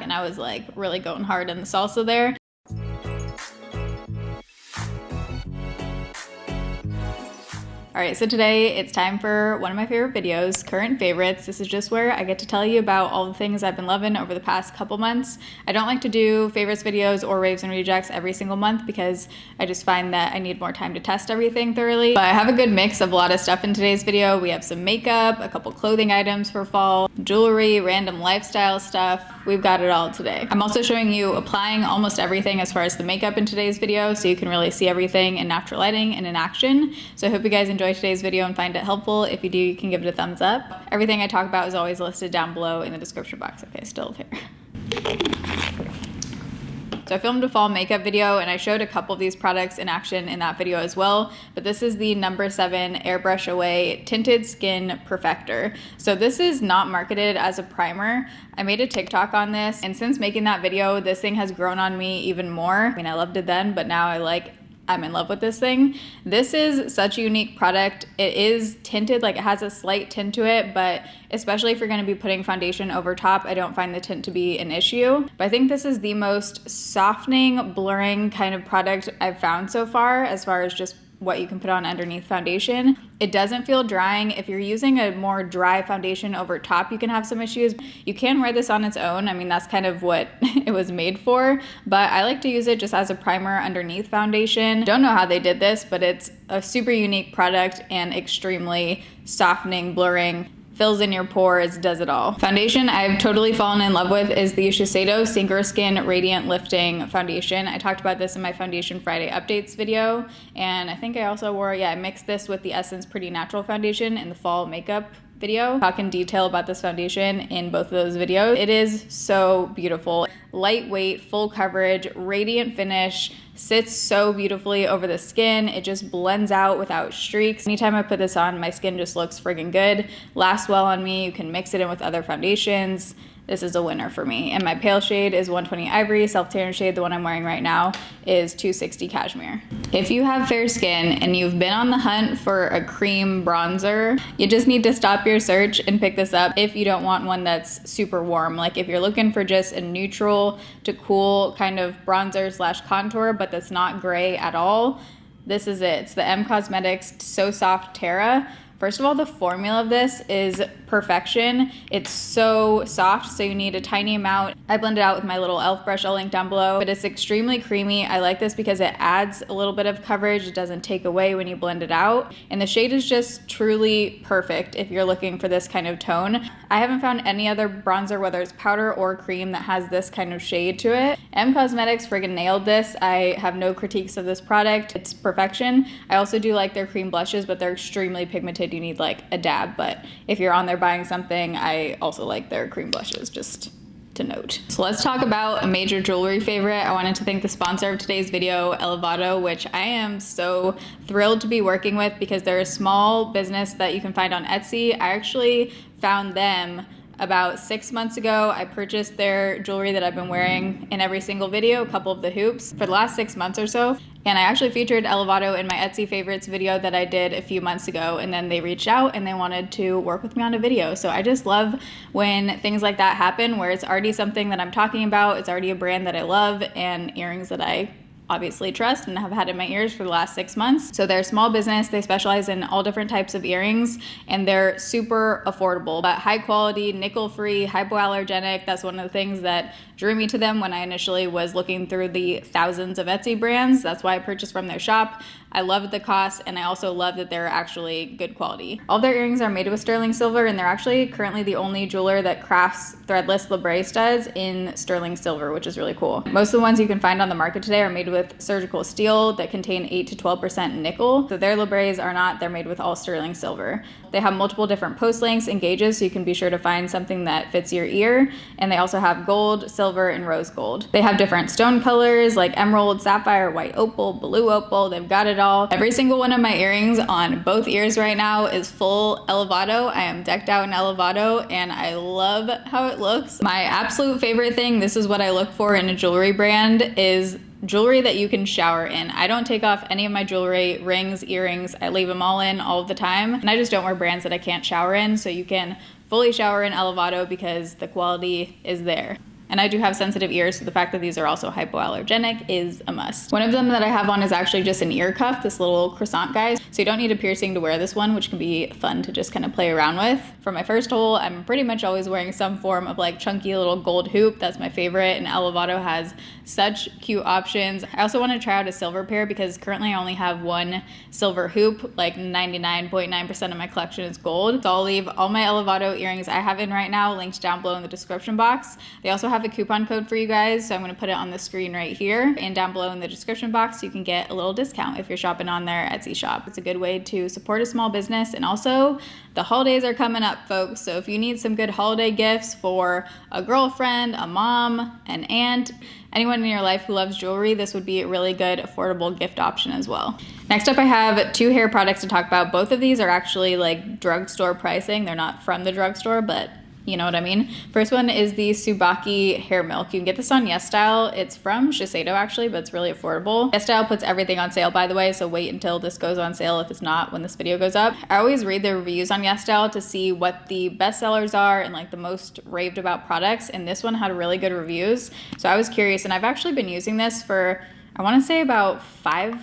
and I was like really going hard in the salsa there. All right, so today it's time for one of my favorite videos, current favorites. This is just where I get to tell you about all the things I've been loving over the past couple months. I don't like to do favorites videos or raves and rejects every single month because I just find that I need more time to test everything thoroughly. But I have a good mix of a lot of stuff in today's video. We have some makeup, a couple clothing items for fall, jewelry, random lifestyle stuff. We've got it all today. I'm also showing you applying almost everything as far as the makeup in today's video, so you can really see everything in natural lighting and in action. So I hope you guys enjoy today's video and find it helpful. If you do, you can give it a thumbs up. Everything I talk about is always listed down below in the description box. Okay, still here. So I filmed a fall makeup video and I showed a couple of these products in action in that video as well, but this is the No. 7 Airbrush Away Tinted Skin Perfector. So this is not marketed as a primer. I made a TikTok on this, and since making that video, this thing has grown on me even more. I mean, I loved it then, but now I'm in love with this thing. This is such a unique product. It is tinted, like it has a slight tint to it, but especially if you're gonna be putting foundation over top, I don't find the tint to be an issue. But I think this is the most softening, blurring kind of product I've found so far as just what you can put on underneath foundation. It doesn't feel drying. If you're using a more dry foundation over top, you can have some issues. You can wear this on its own. I mean, that's kind of what it was made for, but I like to use it just as a primer underneath foundation. Don't know how they did this, but it's a super unique product and extremely softening, blurring, fills in your pores, does it all. Foundation I've totally fallen in love with is the Shiseido Sinker Skin Radiant Lifting Foundation. I talked about this in my Foundation Friday updates video, and I think I also I mixed this with the Essence Pretty Natural Foundation in the fall makeup video. Talk in detail about this foundation in both of those videos. It is so beautiful. Lightweight, full coverage, radiant finish, sits so beautifully over the skin. It just blends out without streaks. Anytime I put this on, my skin just looks friggin' good. Lasts well on me. You can mix it in with other foundations. This is a winner for me. And my pale shade is 120 Ivory. Self-tanner shade, the one I'm wearing right now, is 260 Cashmere. If you have fair skin and you've been on the hunt for a cream bronzer, you just need to stop your search and pick this up if you don't want one that's super warm. Like if you're looking for just a neutral to cool kind of bronzer / contour, but that's not gray at all, this is it. It's the M Cosmetics So Soft Terra. First of all, the formula of this is perfection. It's so soft, so you need a tiny amount. I blend it out with my little e.l.f. brush I'll link down below, but it's extremely creamy. I like this because it adds a little bit of coverage. It doesn't take away when you blend it out. And the shade is just truly perfect if you're looking for this kind of tone. I haven't found any other bronzer, whether it's powder or cream, that has this kind of shade to it. M Cosmetics friggin' nailed this. I have no critiques of this product. It's perfection. I also do like their cream blushes, but they're extremely pigmented. You need like a dab, but if you're on there buying something, I also like their cream blushes, just to note. So let's talk about a major jewelry favorite. I wanted to thank the sponsor of today's video, Elevado, which I am so thrilled to be working with because they're a small business that you can find on Etsy. I actually found them about 6 months ago. I purchased their jewelry that I've been wearing in every single video, a couple of the hoops, for the last 6 months or so. And I actually featured Elevado in my Etsy favorites video that I did a few months ago, and then they reached out and they wanted to work with me on a video. So I just love when things like that happen, where it's already something that I'm talking about, it's already a brand that I love, and earrings that I obviously trust and have had in my ears for the last 6 months. So they're a small business. They specialize in all different types of earrings, and they're super affordable, but high quality, nickel free, hypoallergenic. That's one of the things that drew me to them when I initially was looking through the thousands of Etsy brands. That's why I purchased from their shop. I love the cost, and I also love that they're actually good quality. All their earrings are made with sterling silver, and they're actually currently the only jeweler that crafts threadless labret studs in sterling silver, which is really cool. Most of the ones you can find on the market today are made with surgical steel that contain 8 to 12% nickel. So their labrets are not, they're made with all sterling silver. They have multiple different post lengths and gauges, so you can be sure to find something that fits your ear. And they also have gold, silver, and rose gold. They have different stone colors like emerald, sapphire, white opal, blue opal. They've got it all. Every single one of my earrings on both ears right now is full Elevado. I am decked out in Elevado, and I love how it looks. My absolute favorite thing, this is what I look for in a jewelry brand, is jewelry that you can shower in. I don't take off any of my jewelry, rings, earrings. I leave them all in all of the time. And I just don't wear brands that I can't shower in. So you can fully shower in Elevado because the quality is there. And I do have sensitive ears, so the fact that these are also hypoallergenic is a must. One of them that I have on is actually just an ear cuff, this little croissant guy. So you don't need a piercing to wear this one, which can be fun to just kind of play around with. For my first hole, I'm pretty much always wearing some form of like chunky little gold hoop. That's my favorite, and Lovato has such cute options. I also want to try out a silver pair because currently I only have one silver hoop. Like 99.9% of my collection is gold. So I'll leave all my Lovato earrings I have in right now linked down below in the description box. They also have a coupon code for you guys, so I'm going to put it on the screen right here and down below in the description box so you can get a little discount if you're shopping on their Etsy shop. It's a good way to support a small business, and also the holidays are coming up, folks, so if you need some good holiday gifts for a girlfriend, a mom, an aunt, anyone in your life who loves jewelry, this would be a really good affordable gift option as well. Next up, I have 2 hair products to talk about. Both of these are actually like drugstore pricing. They're not from the drugstore, but you know what I mean. First one is the Tsubaki hair milk. You can get this on YesStyle. It's from Shiseido actually, but it's really affordable. YesStyle puts everything on sale, by the way, so wait until this goes on sale if it's not when this video goes up. I always read the reviews on YesStyle to see what the best sellers are and like the most raved about products, and this one had really good reviews. So I was curious, and I've actually been using this for, I want to say about 5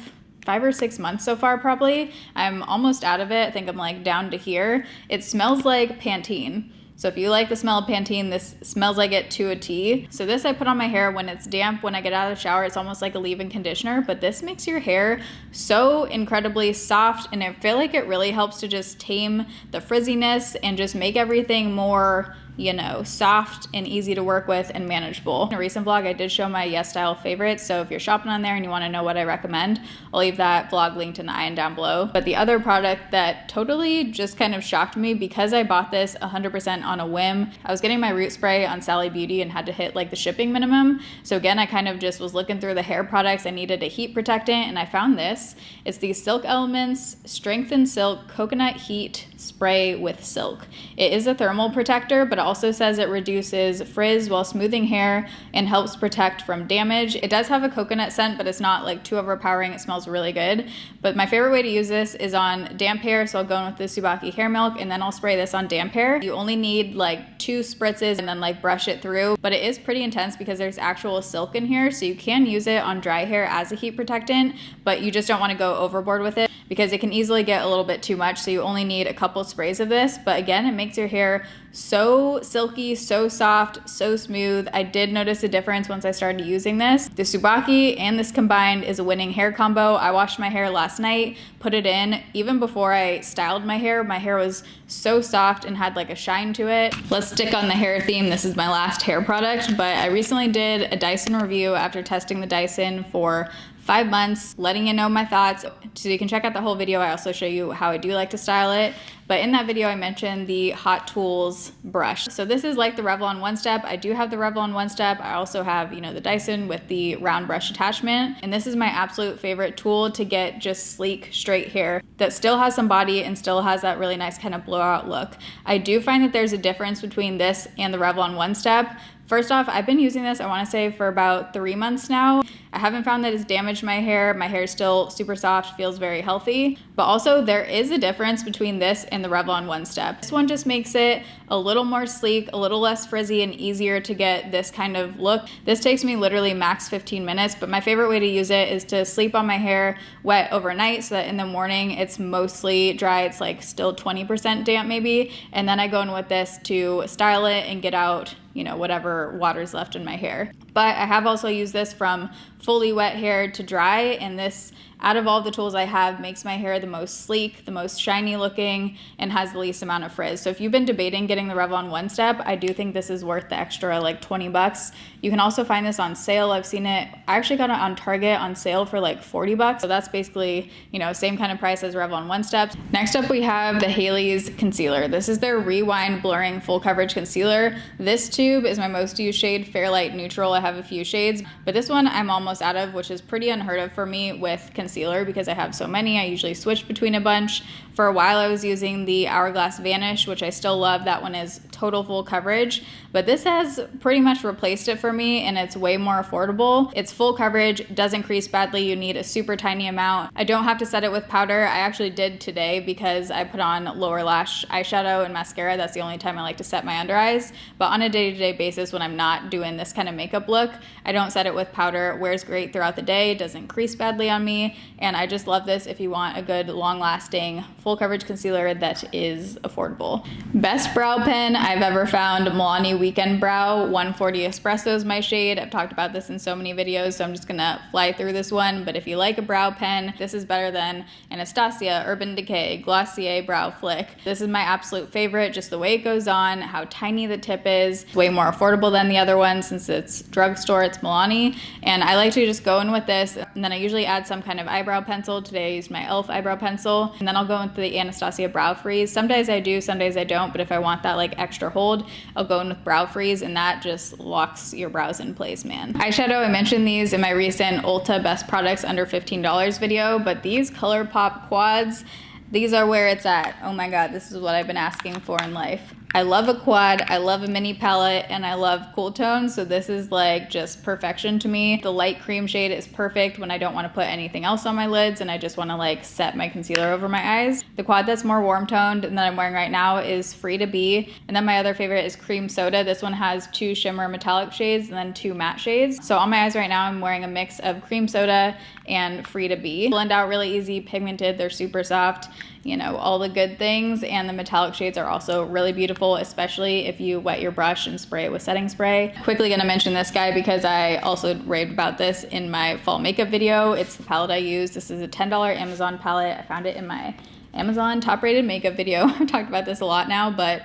or 6 months so far probably. I'm almost out of it. I think I'm like down to here. It smells like Pantene. So if you like the smell of Pantene, this smells like it to a T. So this I put on my hair when it's damp. When I get out of the shower, it's almost like a leave-in conditioner, but this makes your hair so incredibly soft, and I feel like it really helps to just tame the frizziness and just make everything more, you know, soft and easy to work with and manageable. In a recent vlog, I did show my YesStyle favorites, so if you're shopping on there and you want to know what I recommend, I'll leave that vlog linked in the eye and down below. But the other product that totally just kind of shocked me, because I bought this 100% on a whim, I was getting my root spray on Sally Beauty and had to hit like the shipping minimum. So again, I kind of just was looking through the hair products. I needed a heat protectant, and I found this. It's the Silk Elements Strengthen Silk Coconut Heat Spray with Silk. It is a thermal protector, but also says it reduces frizz while smoothing hair and helps protect from damage. It does have a coconut scent, but it's not like too overpowering. It smells really good. But my favorite way to use this is on damp hair, so I'll go in with the Tsubaki hair milk and then I'll spray this on damp hair. You only need like 2 spritzes and then like brush it through, but it is pretty intense because there's actual silk in here, so you can use it on dry hair as a heat protectant, but you just don't want to go overboard with it because it can easily get a little bit too much, so you only need a couple sprays of this. But again, it makes your hair so silky, so soft, so smooth. I did notice a difference once I started using this. The Tsubaki and this combined is a winning hair combo. I washed my hair last night, put it in. Even before I styled my hair was so soft and had like a shine to it. Let's stick on the hair theme. This is my last hair product, but I recently did a Dyson review after testing the Dyson for 5 months, letting you know my thoughts. So you can check out the whole video. I also show you how I do like to style it. But in that video, I mentioned the Hot Tools brush. So this is like the Revlon One Step. I do have the Revlon One Step. I also have, you know, the Dyson with the round brush attachment. And this is my absolute favorite tool to get just sleek, straight hair that still has some body and still has that really nice kind of blowout look. I do find that there's a difference between this and the Revlon One Step. First off, I've been using this, I want to say, for about 3 months now. I haven't found that it's damaged my hair. My hair is still super soft, feels very healthy. But also there is a difference between this and the Revlon One Step. This one just makes it a little more sleek, a little less frizzy, and easier to get this kind of look. This takes me literally max 15 minutes, but my favorite way to use it is to sleep on my hair wet overnight so that in the morning it's mostly dry. It's like still 20% damp maybe. And then I go in with this to style it and get out, you know, whatever water's left in my hair. But I have also used this from fully wet hair to dry, and this, out of all the tools I have, makes my hair the most sleek, the most shiny looking, and has the least amount of frizz. So if you've been debating getting the Revlon One Step, I do think this is worth the extra like 20 bucks. You can also find this on sale. I've seen it, I actually got it on Target on sale for like 40 bucks. So that's basically, you know, same kind of price as Revlon One Step. Next up, we have the Haley's Concealer. This is their Rewind Blurring Full Coverage Concealer. This tube is my most used shade, Fairlight Neutral. I have a few shades, but this one I'm almost out of, which is pretty unheard of for me with concealer. concealer because I have so many. I usually switch between a bunch. For a while I was using the Hourglass Vanish, which I still love. That one is total full coverage, but this has pretty much replaced it for me, and it's way more affordable. It's full coverage, doesn't crease badly. You need a super tiny amount. I don't have to set it with powder. I actually did today because I put on lower lash eyeshadow and mascara. That's the only time I like to set my under eyes. But on a day-to-day basis, when I'm not doing this kind of makeup look, I don't set it with powder. It wears great throughout the day, doesn't crease badly on me, and I just love this if you want a good long-lasting full coverage concealer that is affordable. Best brow pen I've ever found, Milani Weekend Brow 140 Espresso is my shade. I've talked about this in so many videos, so I'm just gonna fly through this one. But if you like a brow pen, this is better than Anastasia, Urban Decay, Glossier Brow Flick. This is my absolute favorite, just the way it goes on, how tiny the tip is. Way more affordable than the other one since it's drugstore, it's Milani. And I like to just go in with this, and then I usually add some kind of eyebrow pencil. Today I used my e.l.f. eyebrow pencil, and then I'll go into the Anastasia Brow Freeze. Some days I do, some days I don't, but if I want that like extra hold, I'll go in with Brow Freeze, and that just locks your brows in place, man. Eyeshadow, I mentioned these in my recent Ulta Best Products Under $15 video, but these Colourpop quads, these are where it's at. Oh my God, this is what I've been asking for in life. I love a quad, I love a mini palette, and I love cool tones, so this is like just perfection to me. The light cream shade is perfect when I don't want to put anything else on my lids and I just want to like set my concealer over my eyes. The quad that's more warm toned and that I'm wearing right now is Free to Be, and then my other favorite is Cream Soda. This one has 2 shimmer metallic shades and then 2 matte shades. So on my eyes right now I'm wearing a mix of Cream Soda and Free to Be. Blend out really easy, pigmented, they're super soft, you know, all the good things, and the metallic shades are also really beautiful, especially if you wet your brush and spray it with setting spray. Quickly gonna mention this guy because I also raved about this in my fall makeup video. It's the palette I use. This is a $10 Amazon palette. I found it in my Amazon top rated makeup video. I've talked about this a lot now, but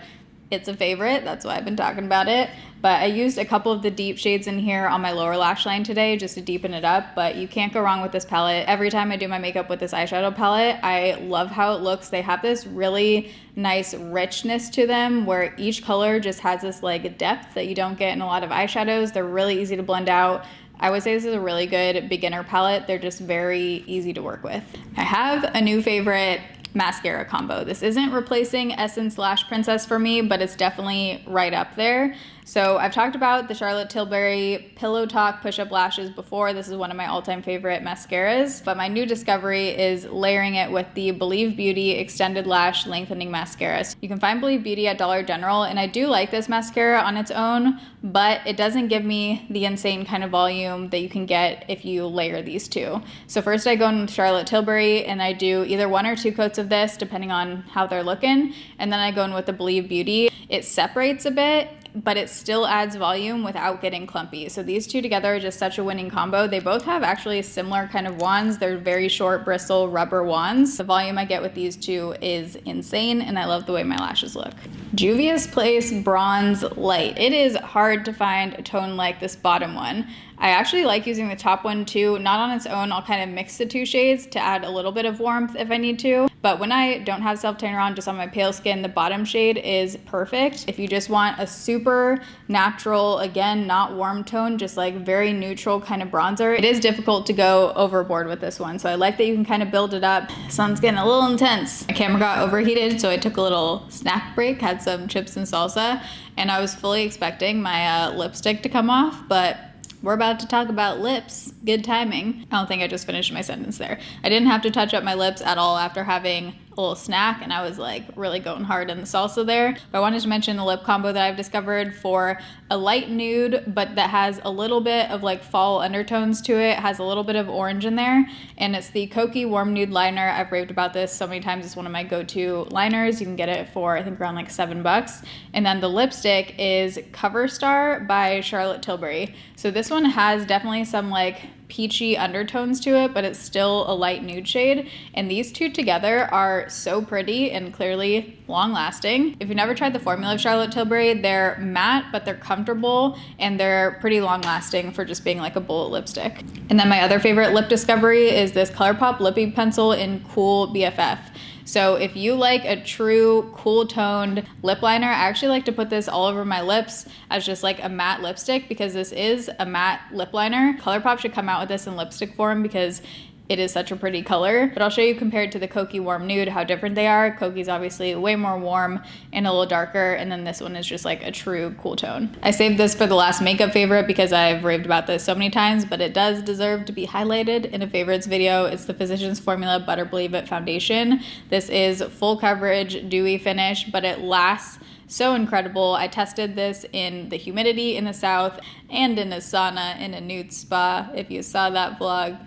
it's a favorite. That's why I've been talking about it. But I used a couple of the deep shades in here on my lower lash line today just to deepen it up, but you can't go wrong with this palette. Every time I do my makeup with this eyeshadow palette, I love how it looks. They have this really nice richness to them where each color just has this like depth that you don't get in a lot of eyeshadows. They're really easy to blend out. I would say this is a really good beginner palette. They're just very easy to work with. I have a new favorite mascara combo. This isn't replacing Essence Lash Princess for me, but it's definitely right up there. So I've talked about the Charlotte Tilbury Pillow Talk Push-Up Lashes before. This is one of my all-time favorite mascaras, but my new discovery is layering it with the Believe Beauty Extended Lash Lengthening Mascara. So you can find Believe Beauty at Dollar General, and I do like this mascara on its own, but it doesn't give me the insane kind of volume that you can get if you layer these two. So first I go in with Charlotte Tilbury, and I do either 1 or 2 coats of this, depending on how they're looking, and then I go in with the Believe Beauty. It separates a bit, but it still adds volume without getting clumpy. So these two together are just such a winning combo. They both have actually similar kind of wands. They're very short bristle rubber wands. The volume I get with these two is insane, and I love the way my lashes look. Juvia's Place Bronze Light. It is hard to find a tone like this bottom one. I actually like using the top one too, not on its own. I'll kind of mix the 2 shades to add a little bit of warmth if I need to. But when I don't have self-tanner on, just on my pale skin, the bottom shade is perfect. If you just want a super natural, again, not warm tone, just like very neutral kind of bronzer, it is difficult to go overboard with this one. So I like that you can kind of build it up. Sun's getting a little intense. My camera got overheated, so I took a little snack break, had some chips and salsa, and I was fully expecting my lipstick to come off, but we're about to talk about lips. Good timing. I don't think I just finished my sentence there. I didn't have to touch up my lips at all after having a little snack, and I was like really going hard in the salsa there. But I wanted to mention the lip combo that I've discovered for a light nude, but that has a little bit of like fall undertones to it, has a little bit of orange in there, and it's the Kokie Warm Nude Liner. I've raved about this so many times. It's one of my go-to liners. You can get it for I think around like $7. And then the lipstick is Cover Star by Charlotte Tilbury. So this one has definitely some like peachy undertones to it, but it's still a light nude shade. And these two together are so pretty and clearly long lasting. If you've never tried the formula of Charlotte Tilbury, they're matte, but they're comfortable and they're pretty long lasting for just being like a bullet lipstick. And then my other favorite lip discovery is this Colourpop Lippy Pencil in Cool BFF. So if you like a true cool toned lip liner, I actually like to put this all over my lips as just like a matte lipstick because this is a matte lip liner. Colourpop should come out with this in lipstick form because it is such a pretty color. But I'll show you compared to the Kokie Warm Nude how different they are. Kokie's obviously way more warm and a little darker, and then this one is just like a true cool tone. I saved this for the last makeup favorite because I've raved about this so many times, but it does deserve to be highlighted in a favorites video. It's the Physicians Formula Butter Believe It Foundation. This is full coverage, dewy finish, but it lasts so incredible. I tested this in the humidity in the south and in a sauna in a nude spa. If you saw that vlog,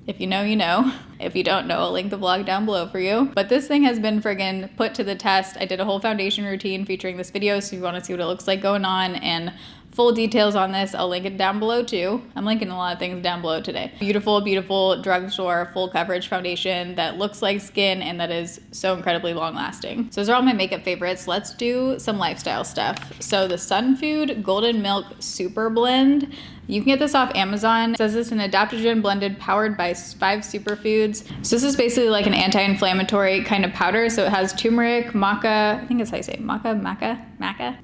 if you know, you know. If you don't know, I'll link the vlog down below for you. But this thing has been friggin' put to the test. I did a whole foundation routine featuring this video, so if you want to see what it looks like going on and full details on this, I'll link it down below too. I'm linking a lot of things down below today. Beautiful, beautiful drugstore full coverage foundation that looks like skin and that is so incredibly long lasting. So those are all my makeup favorites. Let's do some lifestyle stuff. So the Sun Food Golden Milk Super Blend. You can get this off Amazon. It says it's an adaptogen blended powered by 5 superfoods. So this is basically like an anti-inflammatory kind of powder. So it has turmeric, maca, I think that's how you say it, maca,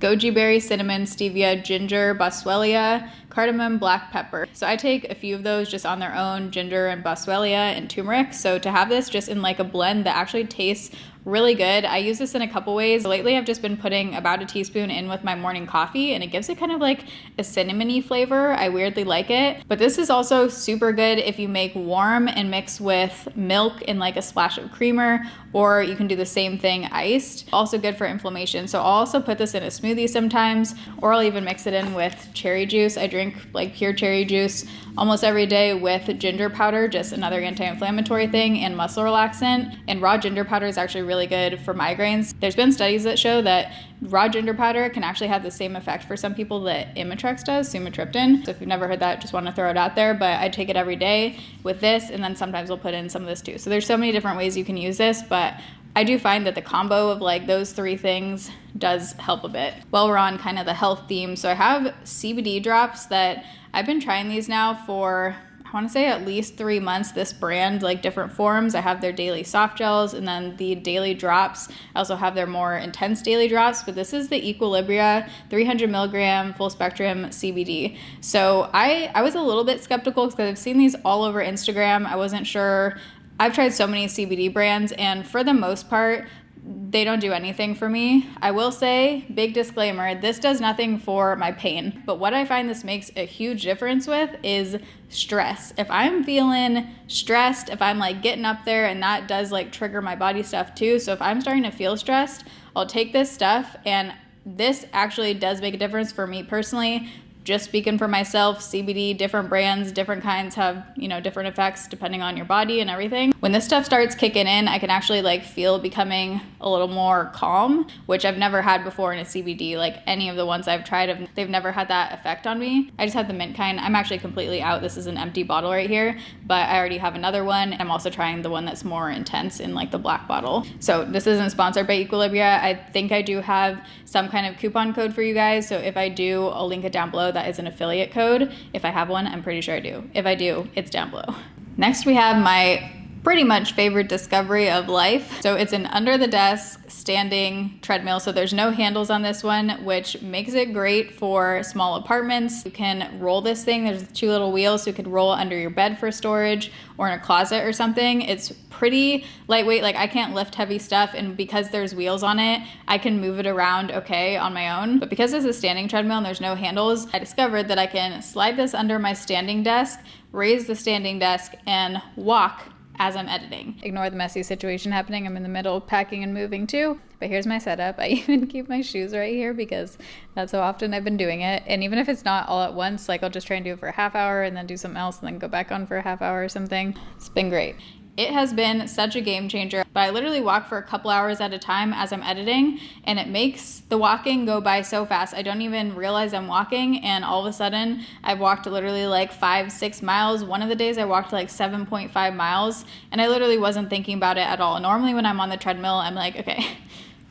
goji berry, cinnamon, stevia, ginger, boswellia, cardamom, black pepper. So I take a few of those just on their own, ginger and boswellia and turmeric. So to have this just in like a blend that actually tastes really good. I use this in a couple ways. Lately, I've just been putting about a teaspoon in with my morning coffee, and it gives it kind of like a cinnamony flavor. I weirdly like it. But this is also super good if you make warm and mix with milk and like a splash of creamer, or you can do the same thing iced. Also good for inflammation. So I'll also put this in a smoothie sometimes, or I'll even mix it in with cherry juice. I drink like pure cherry juice almost every day with ginger powder, just another anti-inflammatory thing, and muscle relaxant. And raw ginger powder is actually really good for migraines. There's been studies that show that raw ginger powder can actually have the same effect for some people that Imitrex does, sumatriptan. So if you've never heard that, just want to throw it out there, but I take it every day with this, and then sometimes I'll put in some of this too. So there's so many different ways you can use this, but I do find that the combo of like those 3 things does help a bit. Well, we're on kind of the health theme. So I have CBD drops that I've been trying these now for, I want to say at least 3 months. This brand, like different forms. I have their daily soft gels and then the daily drops. I also have their more intense daily drops, but this is the Equilibria 300 milligram full spectrum CBD. So I was a little bit skeptical because I've seen these all over Instagram. I wasn't sure. I've tried so many CBD brands, and for the most part, they don't do anything for me. I will say, big disclaimer, this does nothing for my pain. But what I find this makes a huge difference with is stress. If I'm feeling stressed, if I'm like getting up there, and that does like trigger my body stuff too. So if I'm starting to feel stressed, I'll take this stuff, and this actually does make a difference for me personally. Just speaking for myself, CBD, different brands, different kinds have, you know, different effects depending on your body and everything. When this stuff starts kicking in, I can actually like feel becoming a little more calm, which I've never had before in a CBD. Like any of the ones I've tried, they've never had that effect on me. I just had the mint kind. I'm actually completely out. This is an empty bottle right here, but I already have another one. I'm also trying the one that's more intense in like the black bottle. So this isn't sponsored by Equilibria. I think I do have some kind of coupon code for you guys. So if I do, I'll link it down below. That is an affiliate code. If I have one, I'm pretty sure I do. If I do, it's down below. Next, we have my pretty much favorite discovery of life. So it's an under the desk standing treadmill. So there's no handles on this one, which makes it great for small apartments. You can roll this thing. There's 2 little wheels, so you could roll under your bed for storage or in a closet or something. It's pretty lightweight. Like I can't lift heavy stuff, and because there's wheels on it, I can move it around okay on my own. But because it's a standing treadmill and there's no handles, I discovered that I can slide this under my standing desk, raise the standing desk, and walk as I'm editing. Ignore the messy situation happening. I'm in the middle of packing and moving too. But here's my setup. I even keep my shoes right here because that's how often I've been doing it. And even if it's not all at once, like I'll just try and do it for a half hour and then do something else and then go back on for a half hour or something. It's been great. It has been such a game changer, but I literally walk for a couple hours at a time as I'm editing, and it makes the walking go by so fast. I don't even realize I'm walking, and all of a sudden I've walked literally like 5-6 miles. One of the days I walked like 7.5 miles, and I literally wasn't thinking about it at all. Normally when I'm on the treadmill, I'm like, okay,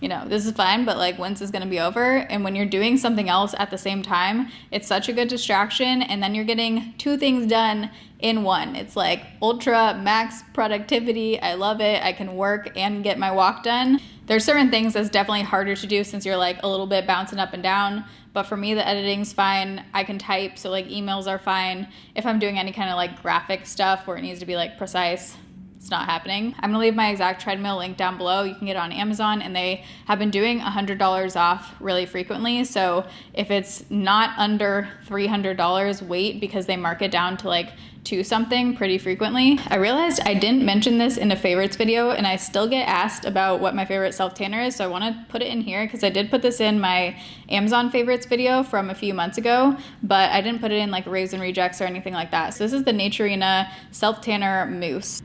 you know, this is fine, but like when's this gonna be over? And when you're doing something else at the same time, it's such a good distraction, and then you're getting 2 things done in one. It's like ultra max productivity. I love it. I can work and get my walk done. There's certain things that's definitely harder to do since you're like a little bit bouncing up and down, but for me, the editing's fine. I can type, so like emails are fine. If I'm doing any kind of like graphic stuff where it needs to be like precise, it's not happening. I'm gonna leave my exact treadmill link down below. You can get it on Amazon, and they have been doing $100 off really frequently. So if it's not under $300, wait, because they mark it down to like $2 something pretty frequently. I realized I didn't mention this in a favorites video, and I still get asked about what my favorite self tanner is, so I want to put it in here because I did put this in my Amazon favorites video from a few months ago, but I didn't put it in like Raves and Rejects or anything like that. So this is the Naturina self tanner mousse.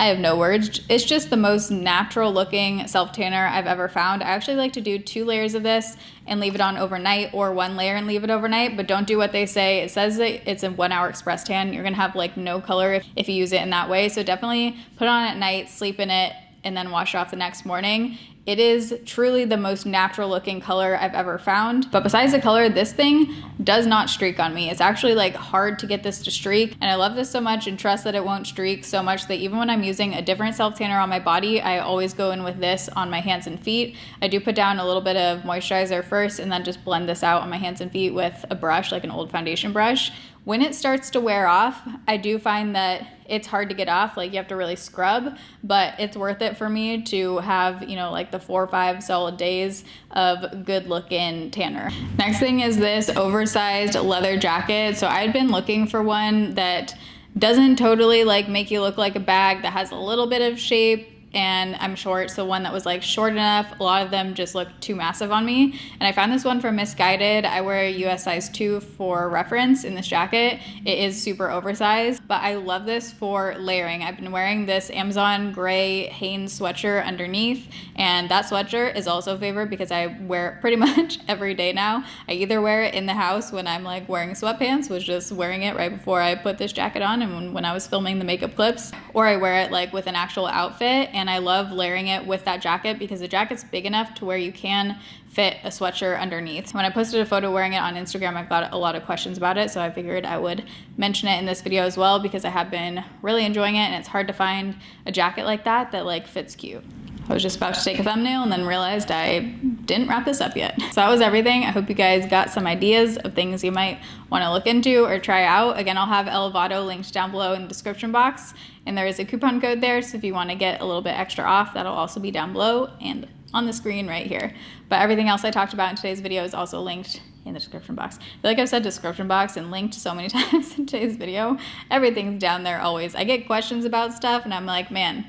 I have no words. It's just the most natural looking self tanner I've ever found. I actually like to do 2 layers of this and leave it on overnight, or 1 layer and leave it overnight, but don't do what they say. It says that it's a 1 hour express tan. You're gonna have like no color if you use it in that way. So definitely put it on at night, sleep in it, and then wash it off the next morning. It is truly the most natural looking color I've ever found. But besides the color, this thing does not streak on me. It's actually like hard to get this to streak. And I love this so much and trust that it won't streak so much that even when I'm using a different self tanner on my body, I always go in with this on my hands and feet. I do put down a little bit of moisturizer first and then just blend this out on my hands and feet with a brush, like an old foundation brush. When it starts to wear off, I do find that it's hard to get off. Like you have to really scrub, but it's worth it for me to have, you know, like the 4 or 5 solid days of good looking tanner. Next thing is this oversized leather jacket. So I'd been looking for one that doesn't totally like make you look like a bag, that has a little bit of shape, and I'm short, so one that was like short enough. A lot of them just look too massive on me, and I found this one from Misguided. I wear a US size 2 for reference in this jacket. It is super oversized, but I love this for layering. I've been wearing this Amazon gray Hanes sweatshirt underneath, and that sweatshirt is also a favorite because I wear it pretty much every day now. I either wear it in the house when I'm like wearing sweatpants, was just wearing it right before I put this jacket on, and when I was filming the makeup clips, or I wear it like with an actual outfit. And I love layering it with that jacket because the jacket's big enough to where you can fit a sweatshirt underneath. When I posted a photo wearing it on Instagram, I got a lot of questions about it, so I figured I would mention it in this video as well because I have been really enjoying it, and it's hard to find a jacket like that that like fits cute. I was just about to take a thumbnail and then realized I didn't wrap this up yet. So that was everything. I hope you guys got some ideas of things you might want to look into or try out. Again, I'll have Elevado linked down below in the description box, and there is a coupon code there, so if you want to get a little bit extra off, that'll also be down below and on the screen right here. But everything else I talked about in today's video is also linked in the description box. I feel like I've said description box and linked so many times in today's video. Everything's down there always. I get questions about stuff and I'm like, man,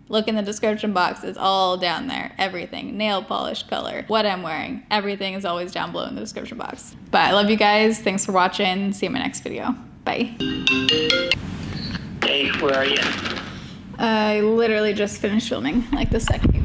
look in the description box, it's all down there. Everything, nail polish color, what I'm wearing, everything is always down below in the description box. But I love you guys. Thanks for watching. See you in my next video. Bye. Hey, where are you? I literally just finished filming like the second you